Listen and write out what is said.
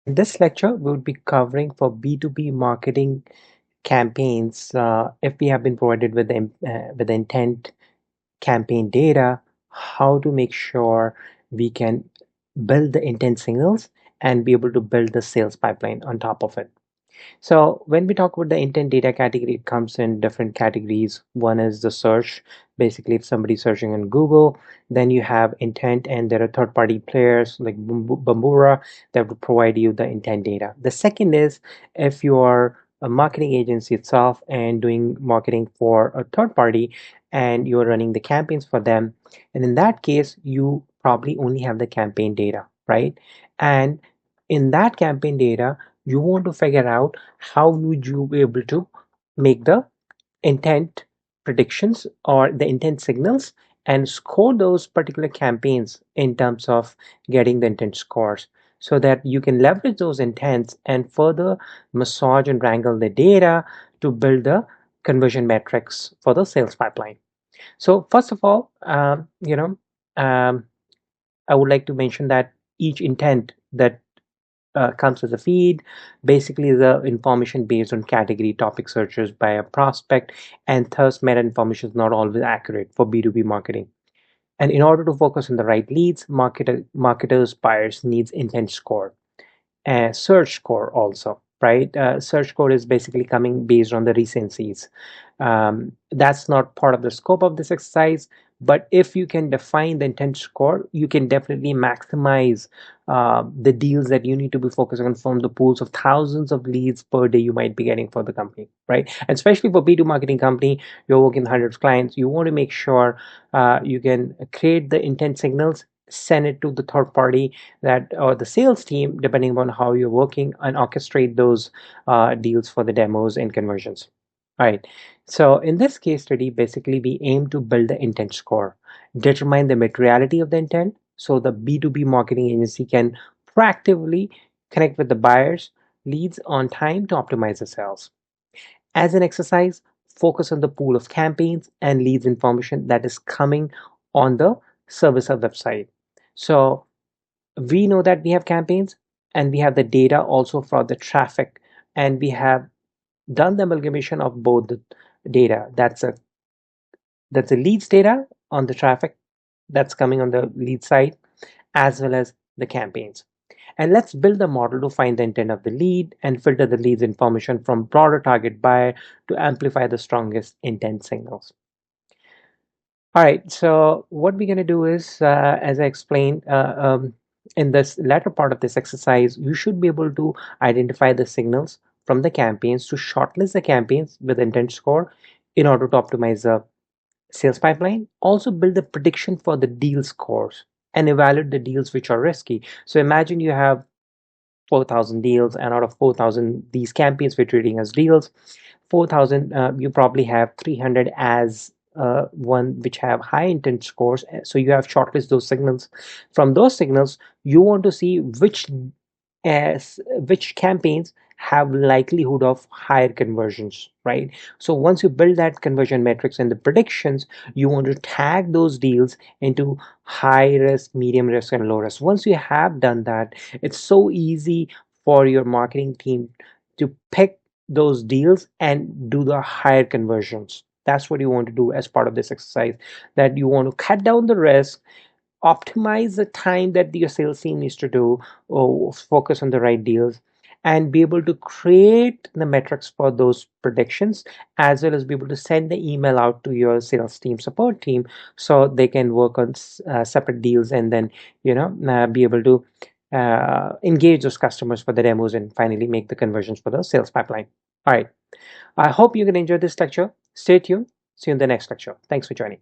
In this lecture, we would be covering for B2B marketing campaigns. If we have been provided with the intent campaign data, how to make sure we can build the intent signals and be able to build the sales pipeline on top of it. So when we talk about the intent data category, it comes in different categories. One is the search. Basically, if somebody's searching on Google, then you have intent, and there are third-party players like Bambura that will provide you the intent data. The second is if you are a marketing agency itself and doing marketing for a third party and you're running the campaigns for them, and in that case, you probably only have the campaign data, right? And in that campaign data, you want to figure out how would you be able to make the intent predictions or the intent signals and score those particular campaigns in terms of getting the intent scores, so that you can leverage those intents and further massage and wrangle the data to build the conversion metrics for the sales pipeline. So first of all, um, I would like to mention that each intent that comes as a feed, basically the information based on category topic searches by a prospect, and thus meta information is not always accurate for B2B marketing. And in order to focus on the right leads, marketers, buyers needs intent score and search score also, right? Search score is basically coming based on the recencies. That's not part of the scope of this exercise, but if you can define the intent score, you can definitely maximize the deals that you need to be focusing on from the pools of thousands of leads per day you might be getting for the company, right? And especially for B2 marketing company, you're working with hundreds of clients, you want to make sure you can create the intent signals, send it to the third party that or the sales team, depending upon how you're working, and orchestrate those deals for the demos and conversions. All right. So in this case study, basically we aim to build the intent score, determine the materiality of the intent, so the B2B marketing agency can proactively connect with the buyers, leads on time to optimize the sales. As an exercise, focus on the pool of campaigns and leads information that is coming on the servicer website. So we know that we have campaigns and we have the data also for the traffic, and we have done the amalgamation of both the data. That's a leads data on the traffic that's coming on the lead side, as well as the campaigns. And let's build a model to find the intent of the lead and filter the leads information from broader target buyer to amplify the strongest intent signals. All right, so what we're going to do is, as I explained, in this latter part of this exercise, you should be able to identify the signals from the campaigns to shortlist the campaigns with intent score in order to optimize the sales pipeline. Also build the prediction for the deal scores and evaluate the deals which are risky. So imagine you have 4,000 deals, and out of 4,000 these campaigns we're treating as deals, 4,000 you probably have 300 as one which have high intent scores. So you have shortlist those signals. From those signals, you want to see which campaigns have likelihood of higher conversions, right? So once you build that conversion metrics and the predictions, you want to tag those deals into high risk, medium risk, and low risk. Once you have done that, it's so easy for your marketing team to pick those deals and do the higher conversions. That's what you want to do as part of this exercise, that you want to cut down the risk, optimize the time that your sales team needs to do, or focus on the right deals, and be able to create the metrics for those predictions, as well as be able to send the email out to your sales team, support team, so they can work on separate deals, and then be able to engage those customers for the demos and finally make the conversions for the sales pipeline. All right, I hope you can enjoy this lecture. Stay tuned. See you in the next lecture. Thanks for joining.